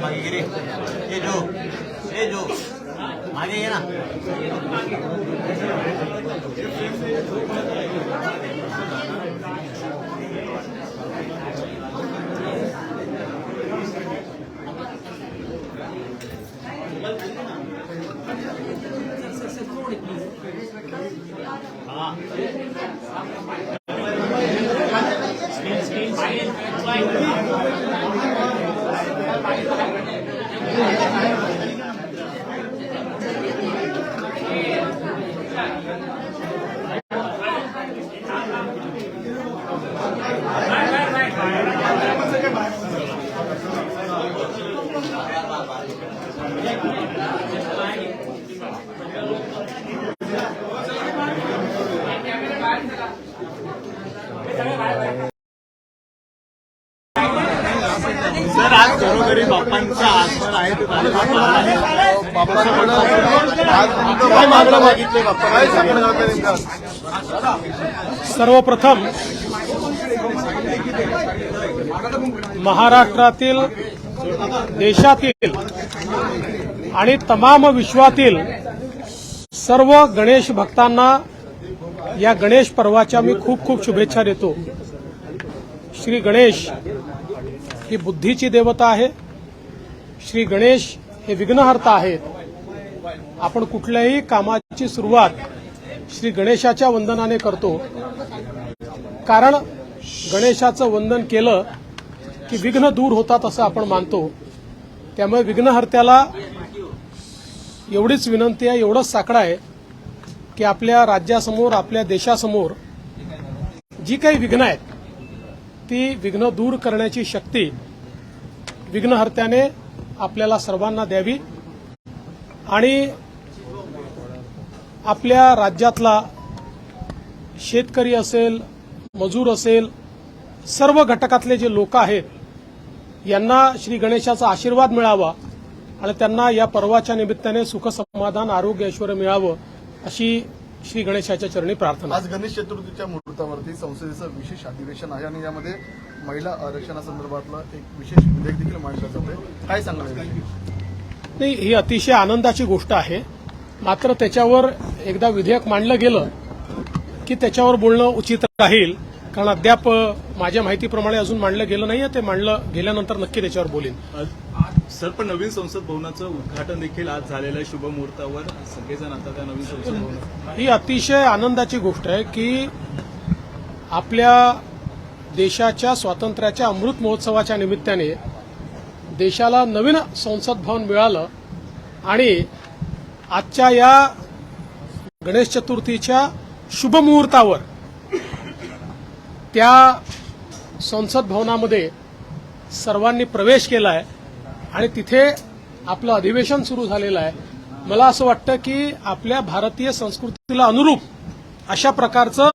मागे गिरे ये जो मागे ये ना हाँ सर आज घरोघरी बाप्पांचा आगमन आहे ते काय मागणं मागितले बाप्पा? सर्वप्रथम महाराष्ट्रातील देशातील आणि तमाम विश्वातील सर्व गणेश भक्तांना या गणेश पर्वाच्या मी खूप खूप शुभेच्छा देतो। श्री गणेश ही बुद्धीची देवता आहे। श्री गणेश हे विघ्नहर्ता आहेत। आपण कुठल्याही कामाची सुरुवात श्री गणेशाच्या वंदनाने करतो, कारण गणेशाचं वंदन केलं की विघ्न दूर होतात असं आपण मानतो। त्यामुळे विघ्नहर्त्याला एवढीच विनंती आहे, एवढंच साकडं आहे की आपल्या राज्यासमोर आपल्या देशासमोर जी काही विघ्न आहेत ती विघ्न दूर करण्याची शक्ती विघ्नहर्त्याने आपल्याला सर्वांना द्यावी आणि आपल्या राज्यातला शेतकरी असेल, मजूर असेल, सर्व घटकातले जे लोक आहेत यांना श्री गणेशाचा आशीर्वाद मिळावा आणि त्यांना या पर्वाच्या निमित्ताने सुख समाधान आरोग्य ऐश्वर्य मिळावं अशी श्री गणेशाच्या चरणी प्रार्थना। आज गणेश चतुर्थीच्या मुहूर्तावरती संसदेचं विशेष अधिवेशन आहे आणि यामध्ये महिला आरक्षणासंदर्भातला एक विशेष विधेयक देखील मांडलं जातंय, काय सांगणार? नाही, ही अतिशय आनंदाची गोष्ट आहे। मात्र त्याच्यावर एकदा विधेयक मांडलं गेलं की त्याच्यावर बोलणं उचित राहील, कारण अद्याप माझ्या माहितीप्रमाणे अजून मांडलं गेलं नाहीये। ते मांडलं गेल्यानंतर नक्की त्याच्यावर बोलीन। सर, पण नवीन संसद भवनाचं उद्घाटन देखील आज झालेलं आहे शुभ मुहूर्तावर। सगळेजण आता त्या नवीन संसद भवनात, ही अतिशय आनंदाची गोष्ट आहे की आपल्या देशाच्या स्वातंत्र्याच्या अमृत महोत्सवाच्या निमित्ताने देशाला नवीन संसद भवन मिळालं आणि आजच्या या गणेश चतुर्थीच्या शुभ मुहूर्तावर त्या संसद भवनामध्ये सर्वांनी प्रवेश केलाय आणि तिथे आपलं अधिवेशन सुरू झालेलं आहे। मला असं वाटतं की आपल्या भारतीय संस्कृतीला अनुरूप अशा प्रकारचं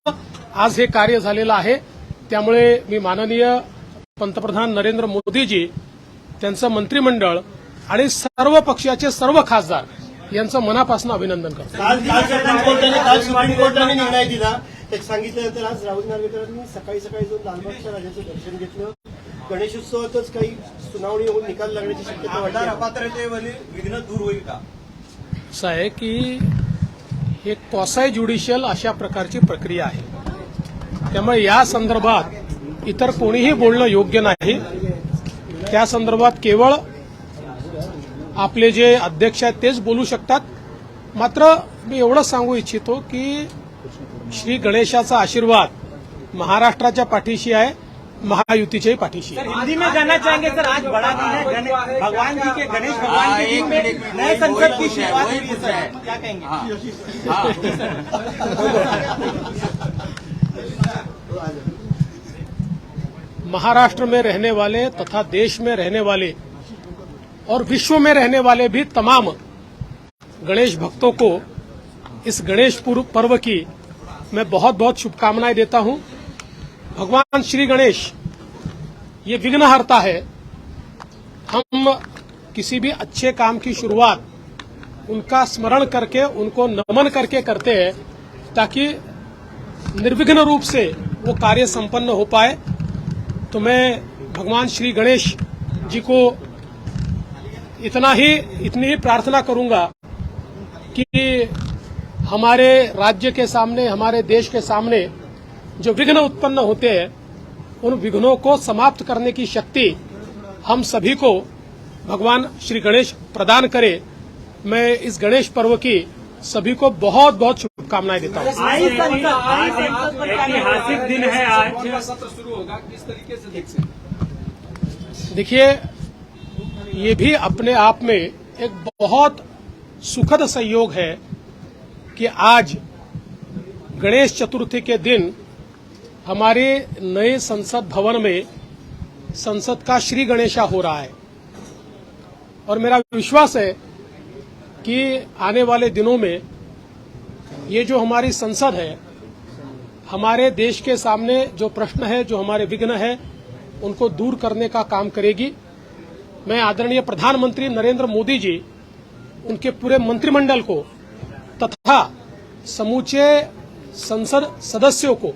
आज हे कार्य झालेलं आहे। त्यामुळे मी माननीय पंतप्रधान नरेंद्र मोदीजी, त्यांचं मंत्रिमंडळ आणि सर्व पक्षाचे सर्व खासदार यांचं मनापासून अभिनंदन करतो। काल सुप्रीम कोर्टाने निर्णय दिला, एक सांगितल्यानंतर आज राहुल नार्वेकरांनी सकाळी जाऊन लालबागच्या राजाचं दर्शन घेतलं। गणेशोत्सवातच काही सुनावणी होऊन निकाल लागण्याची शक्यता वाटते। अपात्रतेवर विघ्न दूर होईल का? असं आहे की हे क्वासाय ज्युडिशियल अशा प्रकारची प्रक्रिया आहे, त्यामुळे या संदर्भात इतर कोणीही बोलणं योग्य नाही। त्या संदर्भात केवळ आपले जे अध्यक्ष आहेत तेच बोलू शकतात। मात्र मी एवढंच सांगू इच्छितो की श्री गणेशाचा आशीर्वाद महाराष्ट्राच्या पाठीशी आहे, महायुतीच्याही पाठीशी आहे। हिंदी में जानना चाहेंगे सर, आज बड़ा दिन है, भगवान जी के गणेश भगवान के दिन में नए संसद की शुरुआत हुई है सर, क्या कहेंगे? महाराष्ट्र में रहने वाले तथा देश में रहने वाले और विश्व में रहने वाले भी तमाम गणेश भक्तों को इस गणेश पर्व की मैं बहुत बहुत शुभकामनाएं देता हूं। भगवान श्री गणेश ये विघ्नहर्ता है। हम किसी भी अच्छे काम की शुरुआत उनका स्मरण करके, उनको नमन करके करते हैं ताकि निर्विघ्न रूप से वो कार्य संपन्न हो पाए। तो मैं भगवान श्री गणेश जी को इतनी ही प्रार्थना करूंगा कि हमारे राज्य के सामने, हमारे देश के सामने जो विघ्न उत्पन्न होते हैं, उन विघ्नों को समाप्त करने की शक्ति हम सभी को भगवान श्री गणेश प्रदान करे। मैं इस गणेश पर्व की सभी को बहुत बहुत शुभकामनाएं देता हूं। ऐतिहासिक दिन है आज। देखिए, ये भी अपने आप में एक बहुत सुखद संयोग है कि आज गणेश चतुर्थी के दिन हमारे नए संसद भवन में संसद का श्री गणेशा हो रहा है और मेरा विश्वास है कि आने वाले दिनों में ये जो हमारी संसद है, हमारे देश के सामने जो प्रश्न है, जो हमारे विघ्न है, उनको दूर करने का काम करेगी। मैं आदरणीय प्रधानमंत्री नरेंद्र मोदी जी, उनके पूरे मंत्रिमंडल को तथा समूचे संसद सदस्यों को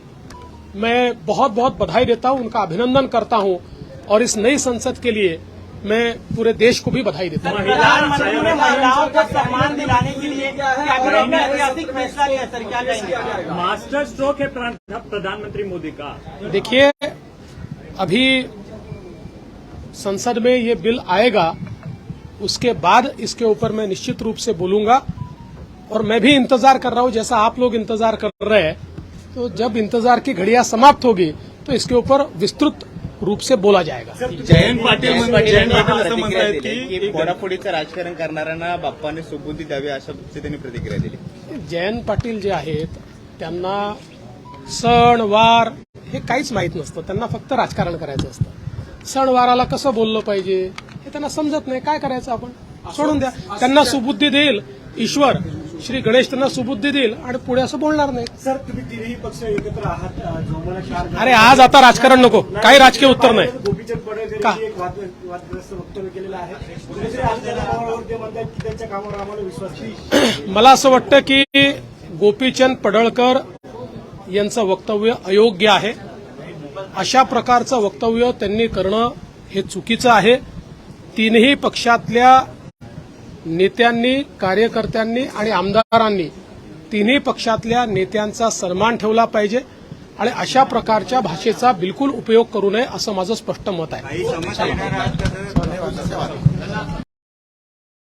मैं बहुत बहुत बधाई देता हूं, उनका अभिनंदन करता हूं और इस नई संसद के लिए मैं पूरे देश को भी बधाई देता हूं। प्रधानमंत्री ने महिलाओं को सम्मान दिलाने के लिए ऐतिहासिक फैसला लिया सर, क्या कहेंगे? मास्टर स्ट्रोक है प्रधानमंत्री मोदी का। देखिए, अभी संसद में ये बिल आएगा, उसके बाद इसके ऊपर मैं निश्चित रूप से बोलूंगा और मैं भी इंतजार कर रहा हूं, जैसा आप लोग इंतजार कर रहे हैं। तो जब इंतजार की घड़ियां समाप्त होगी तो इसके ऊपर विस्तृत रूप से बोला जाएगा। जयंत पाटील असं म्हणतायत की फोडाफोडीचं राजकारण करणाऱ्यांना बाप्पाने सुबुद्धी द्यावी, अशा त्यांनी प्रतिक्रिया दिली। जयंत पाटील जे आहेत त्यांना सण वार हे काहीच माहीत नसतं, त्यांना फक्त राजकारण करायचं असतं। सण वाराला कसं बोललं पाहिजे हे त्यांना समजत नाही, काय करायचं आपण सोडून द्या। त्यांना सुबुद्धी देईल ईश्वर, श्री गणेश त्यांना सुबुद्धी देईल आणि पुढे असं बोलणार नाही। सर, तुम्ही तिन्ही पक्ष एकत्र आहात, जोमाला चार अरे आज आता राजकारण नको, काही राजकीय उत्तर नाही। गोपीचंद पडळकर का? यांनी एक वादग्रस्त वक्तव्य केलेलं आहे। कुठेतरी आमच्या नावावर ते म्हणतात की त्यांच्या कामावर आम्हाला विश्वास नाही। मला असं वाटतं की गोपीचंद पडळकर यांचं वक्तव्य अयोग्य आहे। अशा प्रकारचं वक्तव्य त्यांनी करणं हे चुकीचं आहे। तीनही पक्षातल्या नेत्यांनी, कार्यकर्त्यांनी आणि आमदारांनी तिन्ही पक्षातल्या नेत्यांचा सन्मान ठेवला पाहिजे आणि अशा प्रकारच्या भाषेचा बिलकुल उपयोग करू नये असं माझं स्पष्ट मत आहे।